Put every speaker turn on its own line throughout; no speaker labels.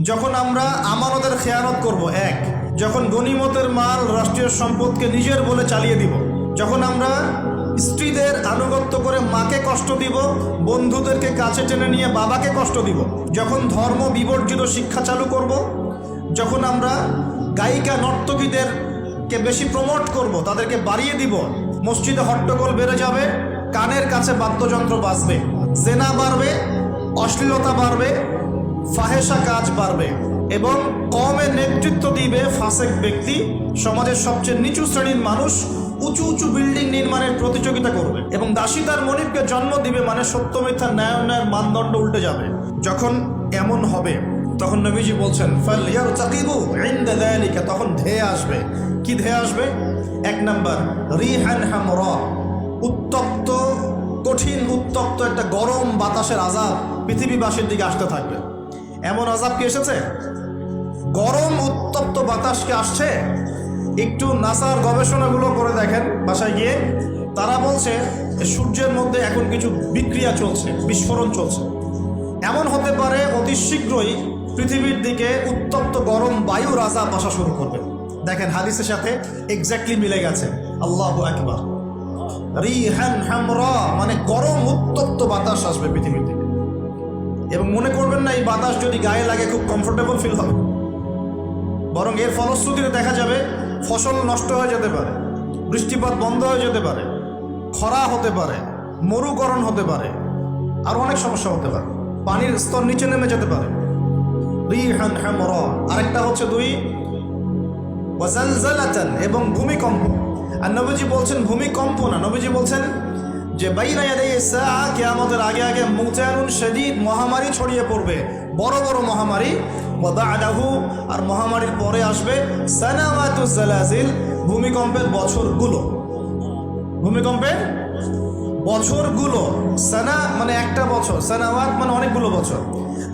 যখন আমরা আমানতের খেয়ানত করব, এক, যখন গনিমতের মাল রাষ্ট্রীয় সম্পদকে নিজের বলে চালিয়ে দিব, যখন আমরা স্ত্রীদের আনুগত্য করে মাকে কষ্ট দিব, বন্ধুদেরকে কাছে টেনে নিয়ে বাবাকে কষ্ট দিব, যখন ধর্ম বিবর্জিত শিক্ষা চালু করব, যখন আমরা গায়িকা নর্তকীদেরকে বেশি প্রমোট করব, তাদেরকে বাড়িয়ে দিব, মসজিদে হট্টগোল বেড়ে যাবে, কানের কাছে বাদ্যযন্ত্র বাজবে, জেনা বাড়বে, অশ্লীলতা বাড়বে, ফাহেসা কাজ বাড়বে এবং কওমের নেতৃত্ব দিবে ফাসেক ব্যক্তি, সমাজের সবচেয়ে নিচু শ্রেণীর মানুষ উঁচু উঁচু বিল্ডিং নির্মাণের প্রতিযোগিতা করবে এবং দাসী তার মনিবকে জন্ম দিবে, মানে সত্য মিথ্যা ন্যায় অন্যায়ের মানদণ্ড উল্টে যাবে। যখন এমন হবে তখন নবীজি বলছেন ফালইয়ারতাকিবু ইনদা যালিকা, তখন ধেয়ে আসবে। কি ধেয়ে আসবে? এক নাম্বার, রিহান হামরা, উত্তপ্ত, কঠিন উত্তপ্ত একটা গরম বাতাসের আযাব পৃথিবীবাসীর দিকে আসতে থাকবে। এমন আযাব কি এসেছে? গরম উত্তপ্ত বাতাস কি আসছে? একটু নাসার গবেষণাগুলো করে দেখেন বাসায় গিয়ে, তারা বলছে সূর্যের মধ্যে এখন কিছু বিক্রিয়া চলছে, বিস্ফোরণ চলছে। এমন হতে পারে অতি শীঘ্রই পৃথিবীর দিকে উত্তপ্ত গরম বায়ুর আযাব আসা শুরু করবে। দেখেন হাদিসের সাথে এক্স্যাক্টলি মিলে গেছে। আল্লাহু আকবার। রিহান হামরা মানে গরম উত্তপ্ত বাতাস আসবে পৃথিবীর দিকে। এবং মনে করবেন না এই বাতাস যদি গায়ে লাগে খুব কমফোর্টেবল ফিল হবে, বরং এর ফলশ্রুতিতে দেখা যাবে ফসল নষ্ট হয়ে যেতে পারে, বৃষ্টিপাত বন্ধ হয়ে যেতে পারে, খরা হতে পারে, মরুকরণ হতে পারে, আর অনেক সমস্যা হতে পারে, পানির স্তর নিচে নেমে যেতে পারে। রিহান হামরা। আরেকটা হচ্ছে দুই, ওয়াজালজালাতান, এবং ভূমিকম্প। আর নবীজি বলছেন ভূমিকম্প না, নবীজি বলছেন যে বাইনা ইয়াদাই সাআ, কিয়ামতের আগে আগে মুতানুন শাদীদ, মহামারী ছড়িয়ে পড়বে, বড় বড় মহামারী। ওয়া বা'দাহু, আর মহামারীর পরে আসবে সানাওয়াতুজ জালাজিল, ভূমিকম্পের বছরগুলো। ভূমিকম্পের বছরগুলো। সানা মানে একটা বছর, সানাওয়াত মানে অনেকগুলো বছর,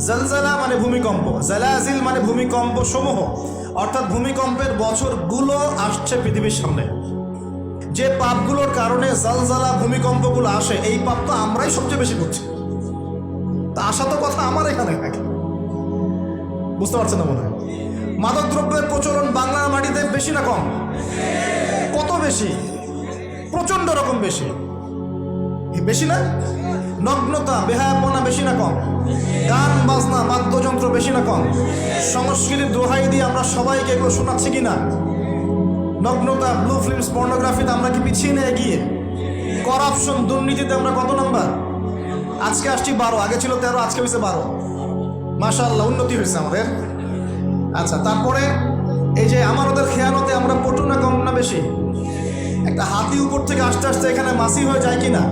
জালজালা মানে ভূমিকম্প, জালাজিল মানে ভূমিকম্প সমূহ, অর্থাৎ ভূমিকম্পের বছরগুলো আসছে পৃথিবীর সামনে। যে পাপগুলোর কারণে জালজালা ভূমিকম্পগুলো আসে, এই পাপ তো আমরাই সবচেয়ে বেশি করছি। তা আসা তো কথা আমার এখানে নাকি, বুঝতে পারছেন না মনে হয়? মাদকদ্রব্যের প্রচলন বাংলার মাটিতে বেশি না কম? কত বেশি? প্রচন্ড রকম বেশি। বেশি না? নগ্নতা, বেহায়াপনা বেশি না কম? গান বাজনা, বাদ্যযন্ত্র বেশি না কম? সংস্কৃতির দোহাই দিয়ে আমরা সবাইকে এগুলো শোনাচ্ছি কিনা? নগ্নতা, ব্লু ফিল্মস, পর্নোগ্রাফিতে আমরা কি পিছিয়ে না এগিয়ে? করাপশন, দুর্নীতিতে আমরা কত নাম্বার? আজকে আসছি 12, আগে ছিল 13, আজকে হয়েছে 12। মাশাআল্লাহ, উন্নতি হয়েছে আমাদের। আচ্ছা, তারপরে এই যে আমানতের খেয়ানতে আমরা পটু না কম না বেশি? একটা হাতি উপর থেকে আস্তে আস্তে এখানে মাছি হয়ে যায় কিনা?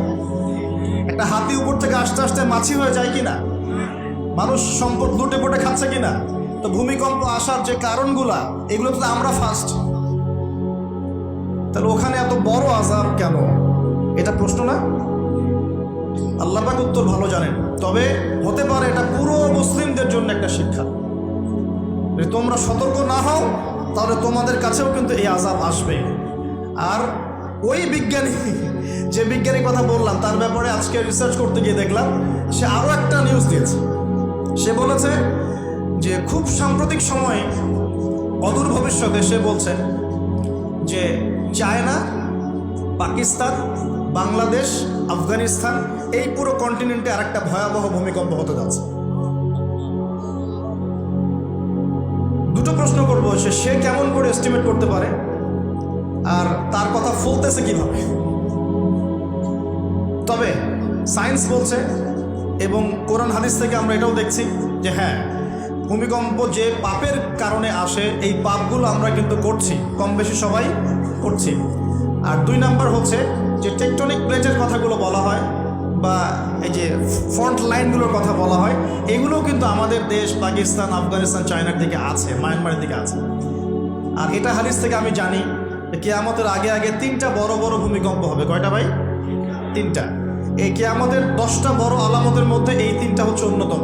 একটা হাতি উপর থেকে আস্তে আস্তে মাছি হয়ে যায় কিনা? মানুষ সম্পদ লুটে পুটে খাচ্ছে কিনা? তো ভূমিকম্প আসার যে কারণগুলা, এগুলো তো আমরা ফার্স্ট। তাহলে ওখানে এত বড় আযাব কেন? এটা প্রশ্ন না? আল্লাহ পাক উত্তর ভালো জানেন। তবে হতে পারে এটা পুরো মুসলিমদের জন্য একটা শিক্ষা। যদি তোমরা সতর্ক না হও তাহলে তোমাদের কাছেও কিন্তু এই আযাব আসবে। আর ওই বিজ্ঞানী, যে বিজ্ঞানীর কথা বললাম, তার ব্যাপারে আজকে রিসার্চ করতে গিয়ে দেখলাম সে আরও একটা নিউজ দিয়েছে। সে বলেছে যে খুব সাম্প্রতিক সময়ে, অদূর ভবিষ্যতে, সে বলছে যে চায়না, পাকিস্তান, বাংলাদেশ, আফগানিস্তান, এই পুরো কন্টিনেন্টে আরেকটা ভয়াবহ ভূমিকম্প হতে যাচ্ছে। দুটো প্রশ্ন করবো, সে কেমন করে এস্টিমেট করতে পারে আর তার কথা ফলতেছে কিভাবে? তবে সায়েন্স বলছে এবং কোরআন হাদিস থেকে আমরা এটাও দেখছি যে হ্যাঁ, ভূমিকম্প যে পাপের কারণে আসে, এই পাপগুলো আমরা কিন্তু করছি, কম বেশি সবাই করছি। আর দুই নাম্বার হচ্ছে যে টেকটনিক প্লেটের কথাগুলো বলা হয় বা এই যে ফ্রন্ট লাইনগুলোর কথা বলা হয়, এগুলোও কিন্তু আমাদের দেশ, পাকিস্তান, আফগানিস্তান, চায়নার দিকে আছে, মায়ানমারের দিকে আছে। আর এটা হাদিস থেকে আমি জানি যে কিয়ামতের আগে আগে 3টা বড় বড় ভূমিকম্প হবে। কয়টা ভাই? 3টা। এই কিয়ামতের 10টা বড় আলামতের মধ্যে এই 3টা হচ্ছে অন্যতম।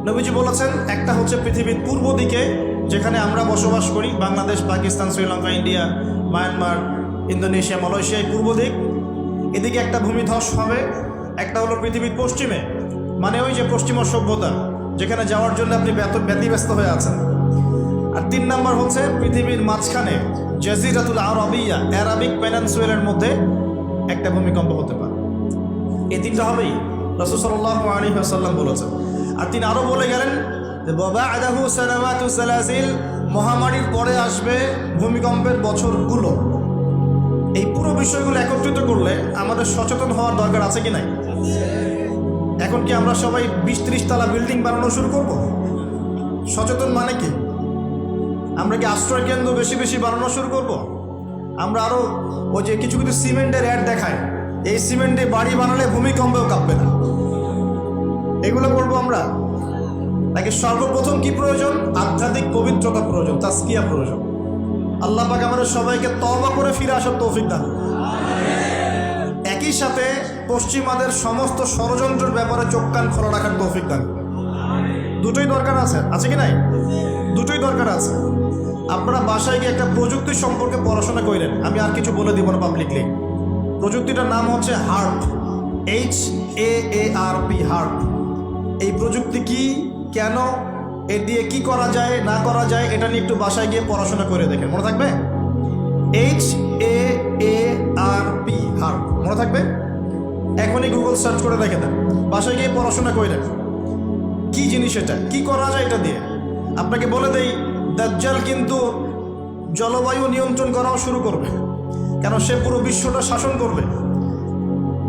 নবীজি বলেছেন, একটা হচ্ছে পৃথিবীর পূর্ব দিকে, যেখানে আমরা বসবাস করি, Bangladesh, Pakistan, Sri Lanka, India, Myanmar, Indonesia, Malaysia, পূর্ব দিক, এদিকে একটা ভূমিধস হবে। একটা হলো পৃথিবীর পশ্চিমে, মানে ওই যে পশ্চিমা সভ্যতা, যেখানে যাওয়ার জন্য আপনি ব্যতিব্যস্ত হয়ে আছেন। আর 3 নাম্বার হচ্ছে পৃথিবীর মাঝখানে জাজিরাতুল আরবিয়া, অ্যারাবিক পেনিনসুলার মধ্যে একটা ভূমিকম্প হতে পারে। এই 3টা হবেই, রাসূল সাল্লাল্লাহু আলাইহি ওয়াসাল্লাম বলেছেন। আর তিনি আরও বলে গেলেন যে বা'দাহু সানাওয়াতু সালাসিল, মহামারীর পরে আসবে ভূমিকম্পের বছরগুলো। এই পুরো বিষয়গুলো একত্রিত করলে আমাদের সচেতন হওয়ার দরকার আছে কি নাই? এখন কি আমরা সবাই 20-30 তলা বিল্ডিং বানানো শুরু করব? সচেতন মানে কি? আমরা কি আশ্রয় কেন্দ্র বেশি বেশি বানানো শুরু করব? আমরা আরও ওই যে কিছু কিছু সিমেন্টের অ্যাড দেখায়, এই সিমেন্টে বাড়ি বানালে ভূমিকম্পেও কাঁপবে না, এগুলো করবো আমরা? নাকি সর্বপ্রথম কি প্রয়োজন? আধ্যাত্মিক পবিত্রতা প্রয়োজন, তাসকিয়া প্রয়োজন। আল্লাহ পাক আমাদের সবাইকে তওবা করে ফিরে আসার তৌফিক দান। একই সাথে পশ্চিমাদের সমস্ত ষড়যন্ত্রের ব্যাপারে চোখ কান খোলা রাখার তৌফিক দান। দুটোই দরকার আছে কি নাই? দুটোই দরকার আছে। আপনারা বাসায় গিয়ে একটা প্রযুক্তি সম্পর্কে পড়াশোনা করেন, আমি আর কিছু বলে দিব না পাবলিকলি। প্রযুক্তিটার নাম হচ্ছে হার্প, HAARP, হার্প। এই প্রযুক্তি কি, কেন, এ দিয়ে কি করা যায় না করা যায়, এটা নিয়ে একটু বাসায় গিয়ে পড়াশোনা করে দেখেন, মনে থাকবে? HAARP, হার্প, মনে থাকবে? এখনই গুগল সার্চ করে দেখে দেন, বাসায় গিয়ে পড়াশোনা করে দেখেন কি জিনিস এটা, কি করা যায় এটা দিয়ে। আপনাকে বলে দেই, দাজ্জাল কিন্তু জলবায়ু নিয়ন্ত্রণ করাও শুরু করবে, কেন সে পুরো বিশ্বটা শাসন করবে।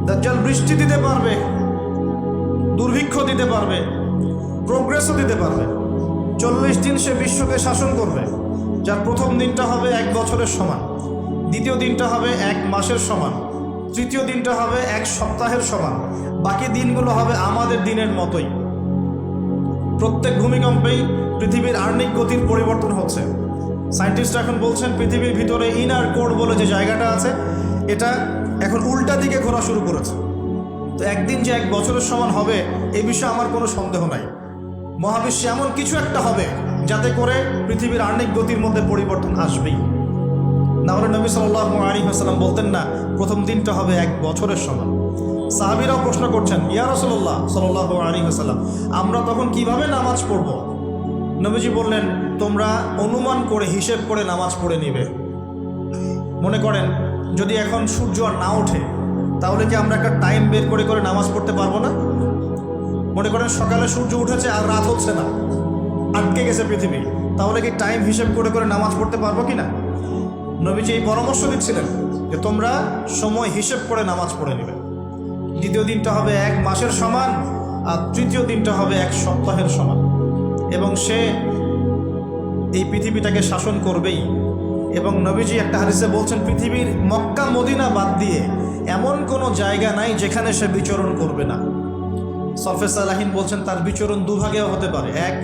দাজ্জাল বৃষ্টি দিতে পারবে, দুর্ভিক্ষ দিতে পারবে, প্রোগ্রেসও দিতে পারবে। 40 দিন সে বিশ্বকে শাসন করবে, যার প্রথম দিনটা হবে 1 বছরের সমান, দ্বিতীয় দিনটা হবে 1 মাসের সমান, তৃতীয় দিনটা হবে 1 সপ্তাহের সমান, বাকি দিনগুলো হবে আমাদের দিনের মতোই। প্রত্যেক ভূমিকম্পেই পৃথিবীর আর্নিক গতির পরিবর্তন হচ্ছে। সায়েন্টিস্ট এখন বলছেন পৃথিবীর ভিতরে ইনার কোর বলে যে জায়গাটা আছে, এটা এখন উল্টা দিকে ঘোরা শুরু করেছে। তো একদিন যে 1 বছরের সমান হবে এই বিষয়ে আমার কোনো সন্দেহ নাই। মহাবিশ্বে এমন কিছু একটা হবে যাতে করে পৃথিবীর আর্নিক গতির মধ্যে পরিবর্তন আসবেই। না হলে নবী সাল্লাল্লাহু আলাইহি ওয়াসাল্লাম বলতেন না প্রথম দিনটা হবে 1 বছরের সমান। সাহাবীরাও প্রশ্ন করছেন, ইয়া রাসূলুল্লাহ সাল্লাল্লাহু আলাইহি ওয়াসাল্লাম, আমরা তখন কিভাবে নামাজ পড়ব? নবীজি বললেন, তোমরা অনুমান করে হিসেব করে নামাজ পড়ে নিবে। মনে করেন যদি এখন সূর্য আর না ওঠে, তাহলে কি আমরা একটা টাইম বের করে করে নামাজ পড়তে পারবো না? মনে করেন সকালে সূর্য উঠেছে আর রাত হচ্ছে না, আটকে গেছে পৃথিবী, তাহলে কি টাইম হিসেব করে করে নামাজ পড়তে পারবো কি না? নবীজি এই পরামর্শ দিচ্ছিলেন যে তোমরা সময় হিসেব করে নামাজ পড়ে নেবে। দ্বিতীয় দিনটা হবে 1 মাসের সমান, আর তৃতীয় দিনটা হবে 1 সপ্তাহের সমান, এবং সে এই পৃথিবীটাকে শাসন করবেই। এবং নবীজি একটা হাদিসে বলছেন, পৃথিবীর মক্কা মদিনা বাদ দিয়ে এমন কোনো জায়গা নাই যেখানে সে বিচরণ করবে না। সরফে সালাহিন বলছেন তার বিচরণ দুভাগেও হতে পারে। 1,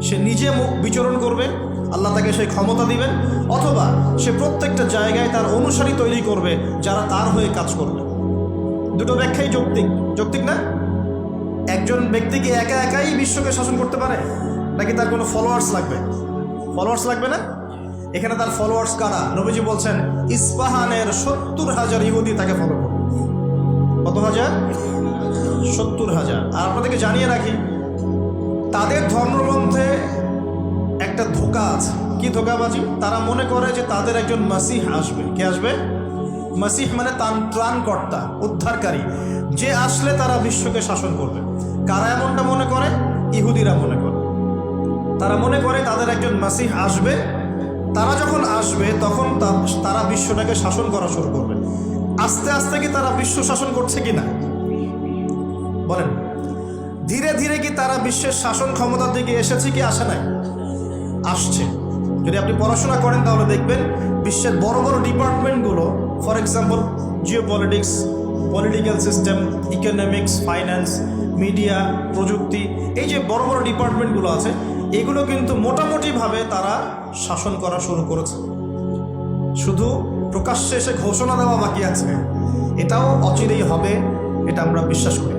সে নিজে বিচরণ করবে, আল্লাহ তাকে সেই ক্ষমতা দিবেন, অথবা সে প্রত্যেকটা জায়গায় তার অনুসারী তৈরি করবে যারা তার হয়ে কাজ করবে। দুটো ব্যাখ্যাই যৌক্তিক না? একজন ব্যক্তি কি একা একাই বিশ্বকে শাসন করতে পারে, নাকি তার কোনো ফলোয়ার্স লাগবে? ফলোয়ার্স লাগবে না? এখানে তার ফলোয়ার্স কারা? নবীজি বলছেন ইস্পাহানের 70,000 ইহুদি তাকে ফলো করবে। কত হাজার? 70,000। আর আপনাদেরকে জানিয়ে রাখি, তাদের ধর্মগ্রন্থে একটা ধোঁকা আছে। কি ধোঁকাবাজি? তারা মনে করে যে তাদের একজন মাসিহ আসবে। কে আসবে? মাসিহ মানে ত্রাণকর্তা, উদ্ধারকারী, যে আসলে তারা বিশ্বকে শাসন করবে। কারা এমনটা মনে করে? ইহুদিরা মনে করে। তারা মনে করে তাদের একজন মাসিহ আসবে, তারা যখন আসবে তখন তারা বিশ্বটাকে শাসন করা শুরু করবে। আস্তে আস্তে কি তারা বিশ্ব শাসন করছে কি না বলেন? ধীরে ধীরে কি তারা বিশ্বের শাসন ক্ষমতার দিকে এসেছে কি আসে নাই? আসছে। যদি আপনি পড়াশোনা করেন তাহলে দেখবেন বিশ্বের বড় বড় ডিপার্টমেন্টগুলো, for example geopolitics, political system, economics, finance, media, প্রযুক্তি, এই যে বড় বড় ডিপার্টমেন্টগুলো আছে, এগুলো কিন্তু মোটামুটিভাবে তারা শাসন করা শুরু করেছে। শুধু প্রকাশ্যে এসে ঘোষণা দেওয়া বাকি আছে, এটাও অচিরেই হবে, এটা আমরা বিশ্বাস করি।